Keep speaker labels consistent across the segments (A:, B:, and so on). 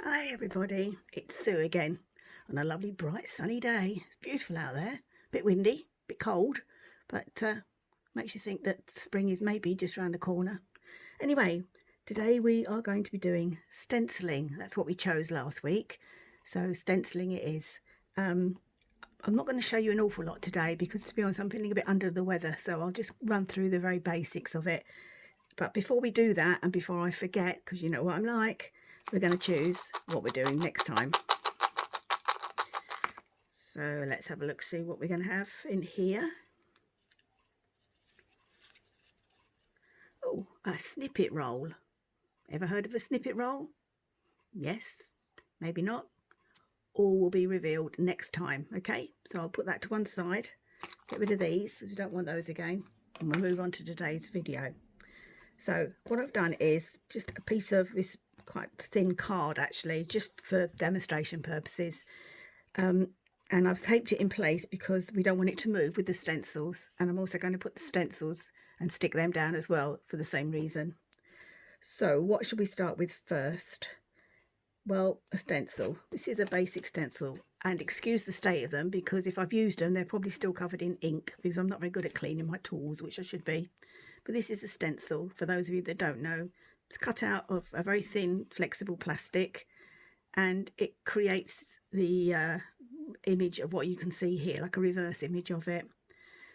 A: Hi everybody, it's Sue again on a lovely bright sunny day. It's beautiful out there, a bit windy, a bit cold, but makes you think that spring is maybe just around the corner. Anyway, today we are going to be doing stenciling. That's what we chose last week, so stenciling it is. I'm not going to show you an awful lot today because, to be honest, I'm feeling a bit under the weather, so I'll just run through the very basics of it. But before we do that, and before I forget, because you know what I'm like, we're going to choose what we're doing next time. So let's have a look, see what we're going to have in here. Oh, a snippet roll. Ever heard of a snippet roll? Yes, maybe not. All will be revealed next time, okay? So I'll put that to one side, get rid of these, we don't want those again, and we'll move on to today's video. So what I've done is just a piece of this quite thin card, actually, just for demonstration purposes. And I've taped it in place because we don't want it to move with the stencils. And I'm also going to put the stencils and stick them down as well for the same reason. So what should we start with first? Well, a stencil. This is a basic stencil, and excuse the state of them because if I've used them, they're probably still covered in ink because I'm not very good at cleaning my tools, which I should be. But this is a stencil, for those of you that don't know. It's cut out of a very thin, flexible plastic, and it creates the image of what you can see here, like a reverse image of it.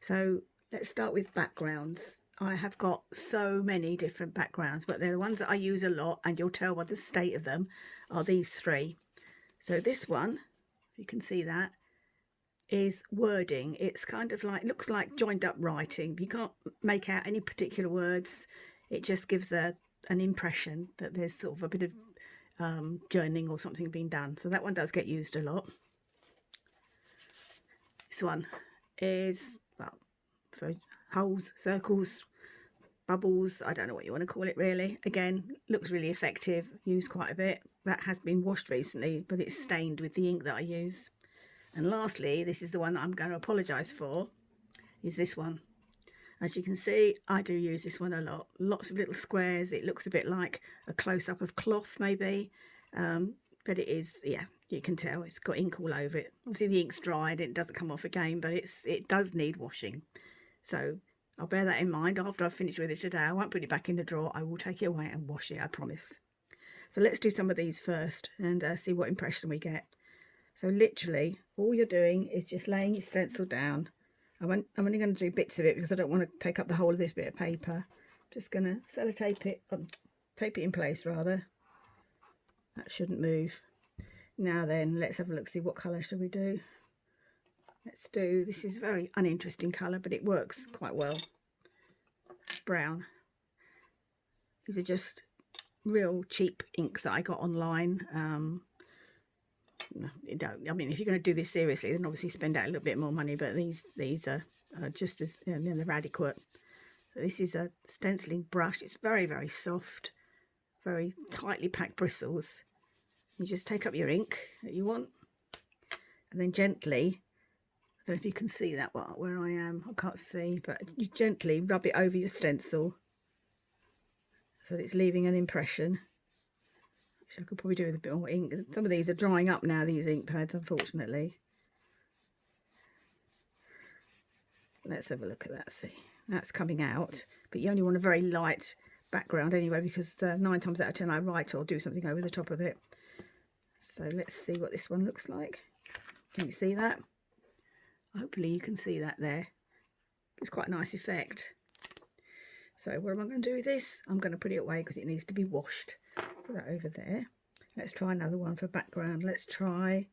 A: So let's start with backgrounds. I have got so many different backgrounds, but they're the ones that I use a lot, and you'll tell by the state of them are these three. So this one, you can see that, is wording. It's kind of like, looks like joined up writing. You can't make out any particular words. It just gives an impression that there's sort of a bit of journaling or something being done. So that one does get used a lot. This one is, well, so holes, circles, bubbles, I don't know what you want to call it really. Again, looks really effective, used quite a bit. That has been washed recently, but it's stained with the ink that I use. And lastly, this is the one that I'm going to apologise for, is this one. As you can see, I do use this one a lot. Lots of little squares. It looks a bit like a close-up of cloth maybe, but it is, yeah, you can tell it's got ink all over it. Obviously the ink's dried, it doesn't come off again, but it does need washing. So I'll bear that in mind. After I've finished with it today, I won't put it back in the drawer. I will take it away and wash it, I promise. So let's do some of these first and see what impression we get. So literally all you're doing is just laying your stencil down. I'm only going to do bits of it because I don't want to take up the whole of this bit of paper. Just going to sellotape it, tape it in place rather. That shouldn't move. Now then, let's have a look, see what colour shall we do. Let's do, this is a very uninteresting colour, but it works quite well. Brown. These are just real cheap inks that I got online. No, I mean, if you're going to do this seriously, then obviously spend out a little bit more money, but these are just as, you know, they're adequate. So this is a stenciling brush. It's very, very soft, very tightly packed bristles. You just take up your ink that you want and then gently, I don't know if you can see that where I am, I can't see, but you gently rub it over your stencil so that it's leaving an impression. I could probably do with a bit more ink. Some of these are drying up now, these ink pads, unfortunately. Let's have a look at that, see. That's coming out, but you only want a very light background anyway, because 9 times out of 10 I write or do something over the top of it. So let's see what this one looks like. Can you see that? Hopefully you can see that there. It's quite a nice effect. So what am I going to do with this? I'm going to put it away because it needs to be washed. Put that over there. Let's try another one for background. Let's try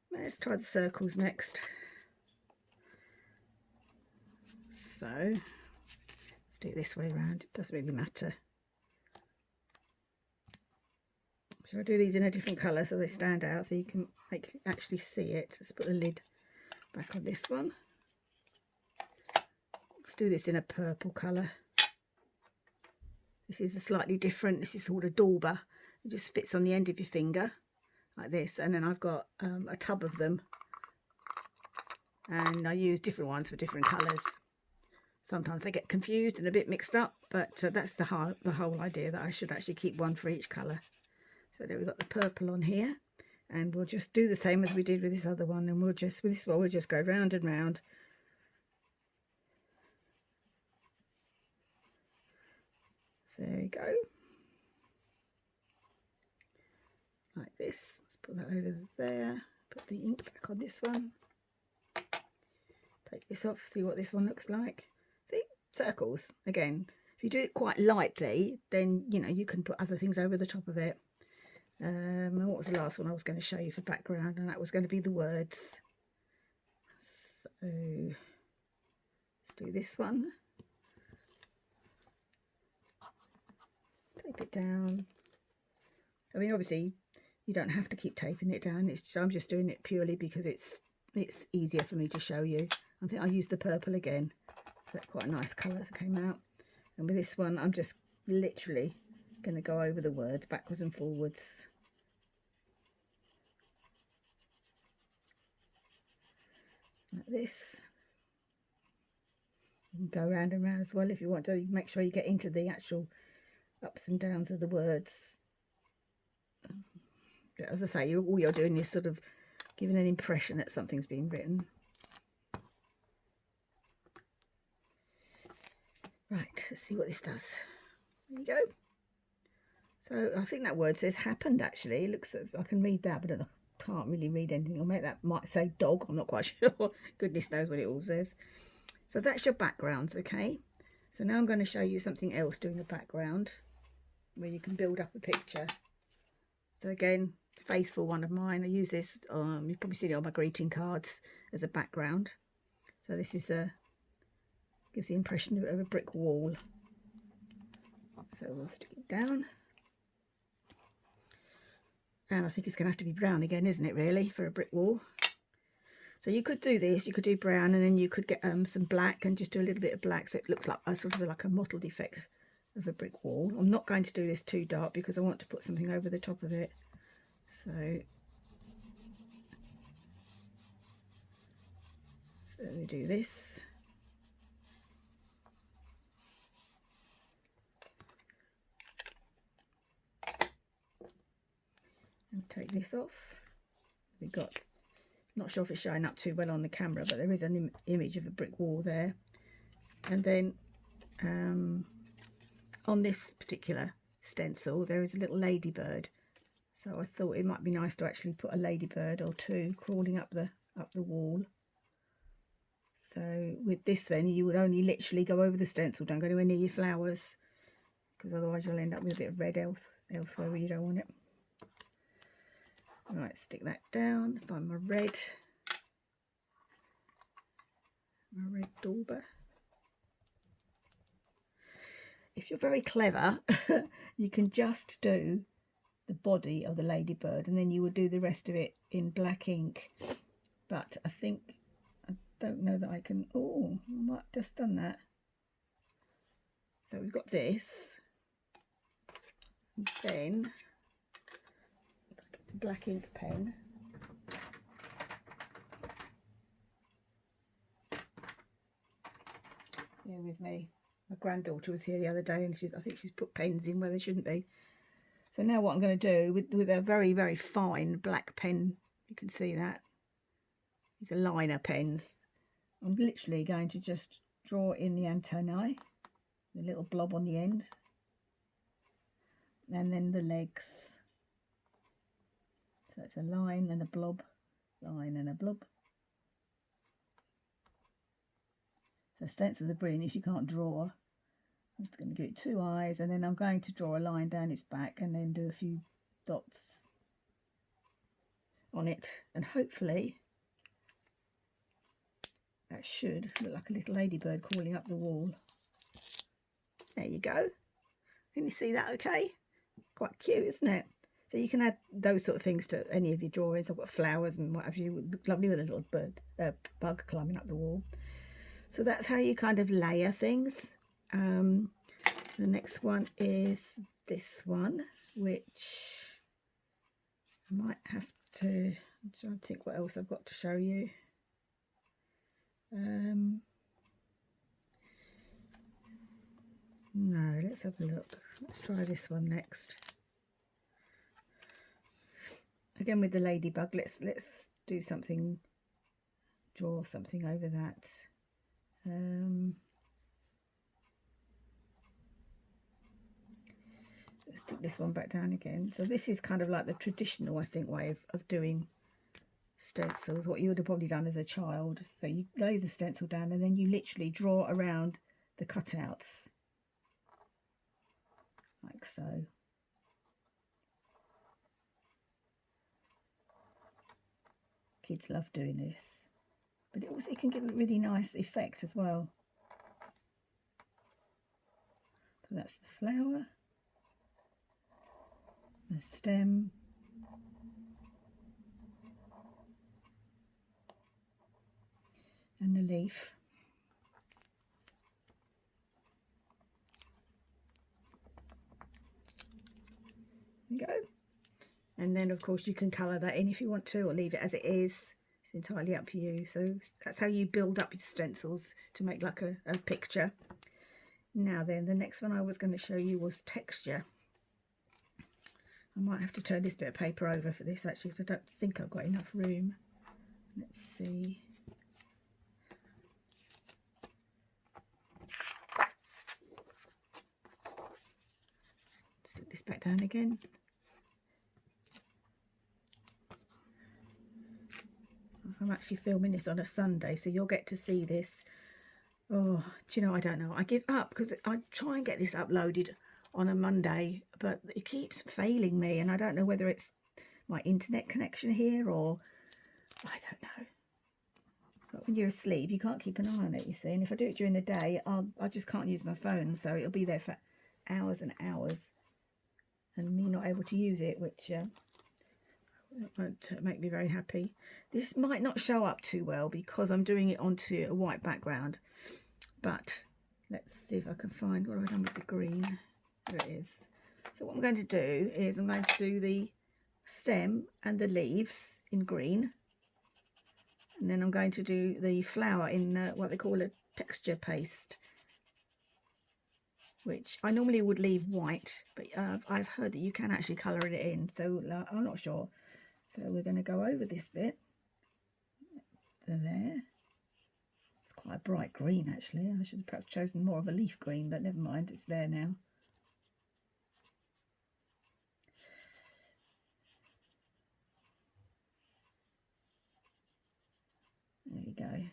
A: the circles next. So let's do it this way around. It doesn't really matter. So I do these in a different colour so they stand out so you can actually see it. Let's put the lid back on this one. Let's do this in a purple colour. This is a slightly different, this is called a dauber. It just fits on the end of your finger like this, and then I've got a tub of them, and I use different ones for different colours. Sometimes they get confused and a bit mixed up, but that's the whole idea, that I should actually keep one for each colour. So there we've got the purple on here, and we'll just do the same as we did with this other one, and we'll just, with this one, we'll just go round and round. So there we go. Like this. Let's put that over there. Put the ink back on this one. Take this off, see what this one looks like. See, circles. Again, if you do it quite lightly, then, you know, you can put other things over the top of it. And what was the last one I was going to show you for background? And that was going to be the words. So let's do this one. Tape it down. I mean, obviously, you don't have to keep taping it down. I'm just doing it purely because it's easier for me to show you. I think I'll use the purple again. That's quite a nice colour that came out. And with this one, I'm just literally going to go over the words backwards and forwards. Like this. You can go round and round as well if you want to. Make sure you get into the actual ups and downs of the words. But as I say, all you're doing is sort of giving an impression that something's been written. Right, let's see what this does. There you go. So I think that word says happened, actually. It looks as I can read that, but I can't really read anything. Or maybe that might say dog. I'm not quite sure. Goodness knows what it all says. So that's your backgrounds, okay? So now I'm going to show you something else doing a background where you can build up a picture. So again, faithful one of mine. I use this, you've probably seen it on my greeting cards as a background. So this is gives the impression of a brick wall. So we'll stick it down. And I think it's going to have to be brown again, isn't it, really, for a brick wall? So you could do this, you could do brown, and then you could get some black and just do a little bit of black so it looks like a sort of like a mottled effect of a brick wall. I'm not going to do this too dark because I want to put something over the top of it. So we do this. And take this off. We've got, not sure if it's showing up too well on the camera, but there is an image of a brick wall there. And then on this particular stencil, there is a little ladybird. So I thought it might be nice to actually put a ladybird or two crawling up the wall. So with this then, you would only literally go over the stencil, don't go anywhere near your flowers, because otherwise you'll end up with a bit of red elsewhere where you don't want it. Right, stick that down, find my red dauber. If you're very clever, you can just do the body of the ladybird and then you would do the rest of it in black ink. But I don't know that I can. Oh, I might have just done that. So we've got this, and then black ink pen. Bear with me. My granddaughter was here the other day and I think she's put pens in where they shouldn't be. So now what I'm going to do with a very, very fine black pen, you can see that. These are liner pens. I'm literally going to just draw in the antennae, the little blob on the end, and then the legs. So it's a line and a blob, line and a blob. So stencils are brilliant if you can't draw. I'm just going to give it 2 eyes, and then I'm going to draw a line down its back and then do a few dots on it, and hopefully that should look like a little ladybird crawling up the wall. There you go. Can you see that okay? Quite cute, isn't it? So you can add those sort of things to any of your drawings. I've got flowers and what have you. It would look lovely with a little bug climbing up the wall. So that's how you kind of layer things. The next one is this one, which I might have to, I'm trying to think what else I've got to show you. No, let's have a look. Let's try this one next. again with the ladybug, let's do something, draw something over that. Let's stick this one back down again. So this is kind of like the traditional, I think, way of doing stencils, what you would have probably done as a child. So you lay the stencil down and then you literally draw around the cutouts like so. Kids love doing this, but it can give a really nice effect as well. So that's the flower, the stem, and the leaf. There you go. And then of course you can colour that in if you want to, or leave it as it is. It's entirely up to you. So that's how you build up your stencils to make like a picture. Now then, the next one I was going to show you was texture. I might have to turn this bit of paper over for this actually, because I don't think I've got enough room. Let's see. Stick this back down again. I'm actually filming this on a Sunday, so you'll get to see this. Oh, do you know, I don't know. I give up because I try and get this uploaded on a Monday, but it keeps failing me, and I don't know whether it's my internet connection here or I don't know. But when you're asleep, you can't keep an eye on it, you see. And if I do it during the day, I just can't use my phone, so it'll be there for hours and hours, and me not able to use it, which won't make me very happy. This might not show up too well because I'm doing it onto a white background, but let's see if I can find what I've done with the green. There it is. So what I'm going to do is I'm going to do the stem and the leaves in green, and then I'm going to do the flower in what they call a texture paste, which I normally would leave white, but I've heard that you can actually colour it in, so I'm not sure. So we're going to go over this bit. There. It's quite a bright green actually. I should have perhaps chosen more of a leaf green, but never mind, it's there now. There we go.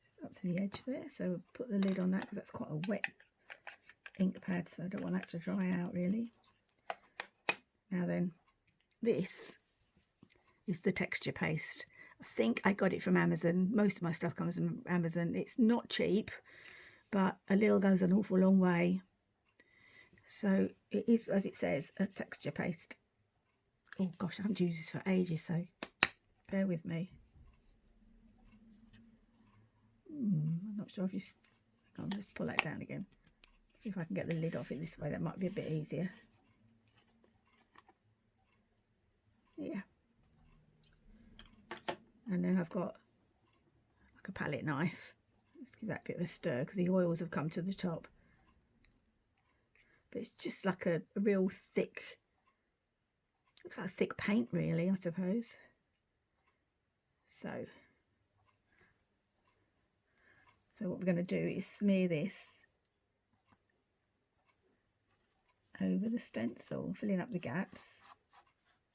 A: Just up to the edge there. So we'll put the lid on that because that's quite a wet ink pad, so I don't want that to dry out really. Now then, this is the texture paste. I think I got it from Amazon. Most of my stuff comes from Amazon. It's not cheap, but a little goes an awful long way. So it is, as it says, a texture paste. Oh gosh, I haven't used this for ages, so bear with me. I'm not sure if you... Hang on, let's pull that down again. See if I can get the lid off it this way. That might be a bit easier. Yeah. And then I've got like a palette knife. Let's give that a bit of a stir because the oils have come to the top. But it's just like a real thick, looks like thick paint really, I suppose. So what we're going to do is smear this over the stencil, filling up the gaps.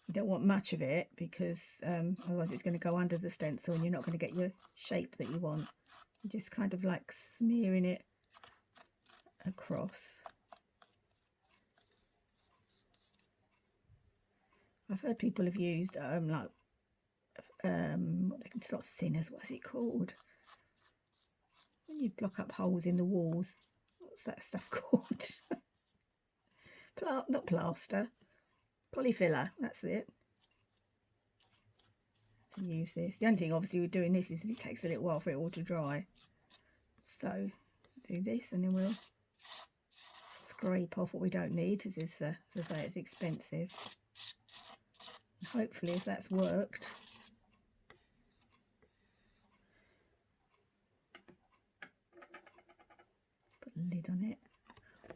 A: You don't want much of it because otherwise it's going to go under the stencil and you're not going to get your shape that you want. You're just kind of like smearing it across. I've heard people have used it's not thinners, what's it called? When you block up holes in the walls, what's that stuff called? Not plaster, polyfiller, that's it. To use this. The only thing obviously with doing this is that it takes a little while for it all to dry. So do this and then we'll scrape off what we don't need. As I say, it's expensive. Hopefully if that's worked. Put a lid on it.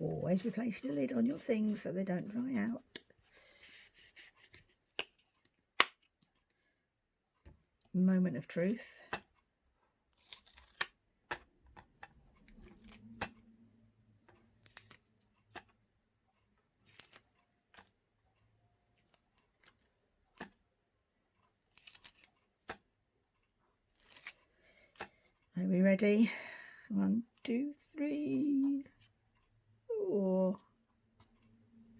A: Always replace the lid on your things so they don't dry out. moment of truth. Are we ready? 1, 2, 3. Oh,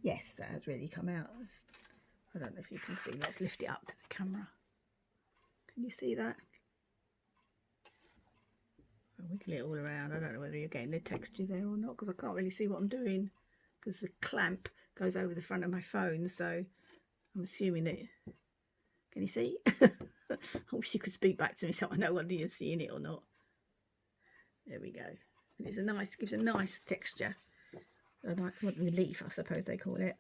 A: yes, that has really come out. I don't know if you can see. Let's lift it up to the camera. Can you see that? I'll wiggle it all around. I don't know whether you're getting the texture there or not, because I can't really see what I'm doing, because the clamp goes over the front of my phone. So I'm assuming that. Can you see? I wish you could speak back to me so I know whether you're seeing it or not. There we go. And it's a nice, gives a nice texture. Relief, I suppose they call it.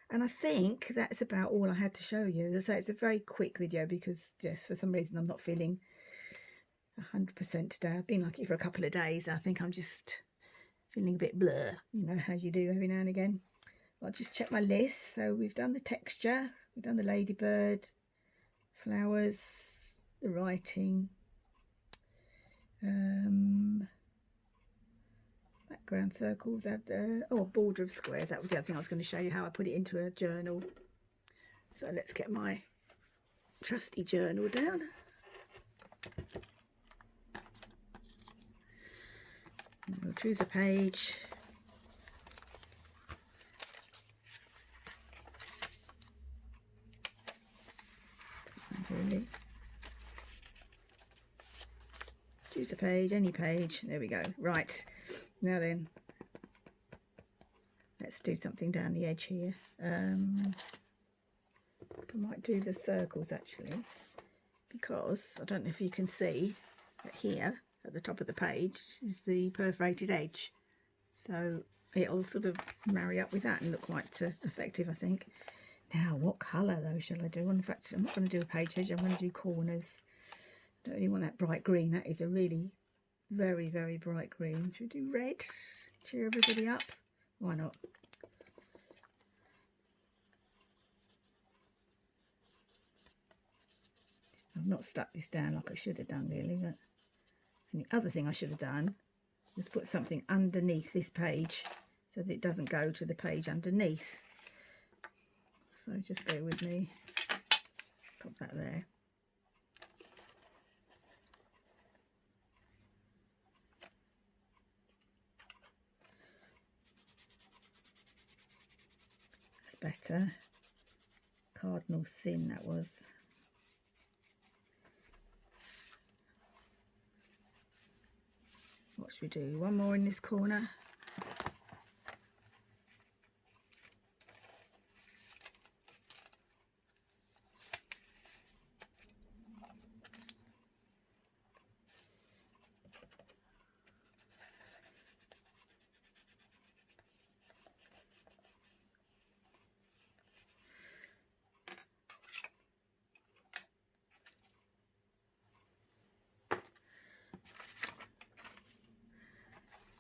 A: And I think that's about all I had to show you. As I say, it's a very quick video because just for some reason I'm not feeling 100% today. I've been like it for a couple of days. I think I'm just feeling a bit blur, you know how you do every now and again. I'll just check my list. So we've done the texture, we've done the ladybird, flowers, the writing, background circles, a border of squares. That was the other thing I was going to show you, how I put it into a journal. So let's get my trusty journal down. And we'll choose a page. Really. Choose a page, any page. There we go. Right. Now then, let's do something down the edge here. I might do the circles actually, because I don't know if you can see that here at the top of the page is the perforated edge. So it'll sort of marry up with that and look quite effective, I think. Now, what colour though shall I do? Well, in fact, I'm not going to do a page edge, I'm going to do corners. I don't really want that bright green. That is a really very, very bright green. Should we do red? Cheer everybody up. Why not? I've not stuck this down like I should have done really, but and the other thing I should have done was put something underneath this page so that it doesn't go to the page underneath. So just bear with me. Put that there. That's better. Cardinal sin that was. What should we do? One more in this corner.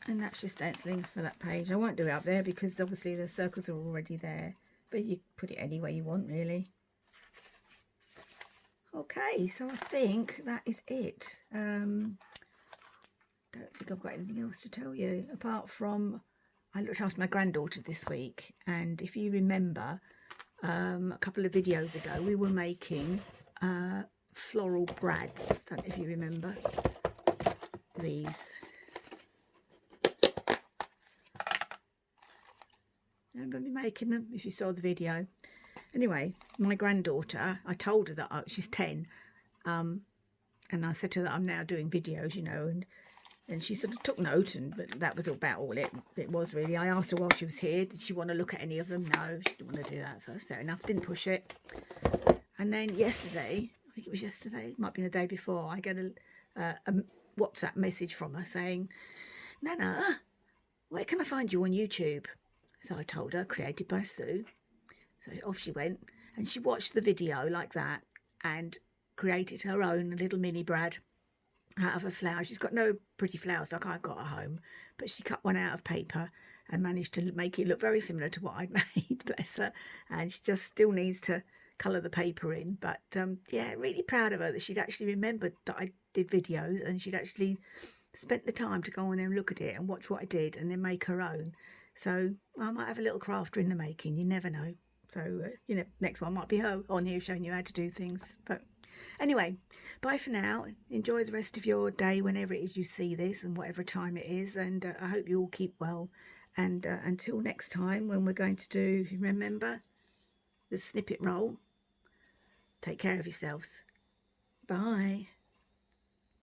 A: And that's your stenciling for that page. I won't do it up there because obviously the circles are already there, but you put it any way you want really. Okay, so I think that is it. Don't think I've got anything else to tell you apart from I looked after my granddaughter this week, and if you remember a couple of videos ago we were making floral brads. Don't know if you remember these. Remember me making them if you saw the video? Anyway, my granddaughter, I told her that she's 10, and I said to her that I'm now doing videos, you know, and she sort of took note, but that was about all it was really. I asked her while she was here, did she want to look at any of them? No, she didn't want to do that, so that's fair enough, didn't push it. And then yesterday, I think it was yesterday, it might be the day before, I get a WhatsApp message from her saying, Nana, where can I find you on YouTube? So I told her, created by Sue. So off she went, and she watched the video like that and created her own little mini brad out of a flower. She's got no pretty flowers like I've got at home, but she cut one out of paper and managed to make it look very similar to what I'd made, bless her. And she just still needs to colour the paper in. But yeah, really proud of her that she'd actually remembered that I did videos, and she'd actually spent the time to go on there and look at it and watch what I did and then make her own. So I might have a little crafter in the making, you never know. So you know, next one might be her on here showing you how to do things. But anyway, bye for now. Enjoy the rest of your day whenever it is you see this and whatever time it is, and I hope you all keep well. And until next time, when we're going to do, if you remember, the snippet roll, take care of yourselves. Bye.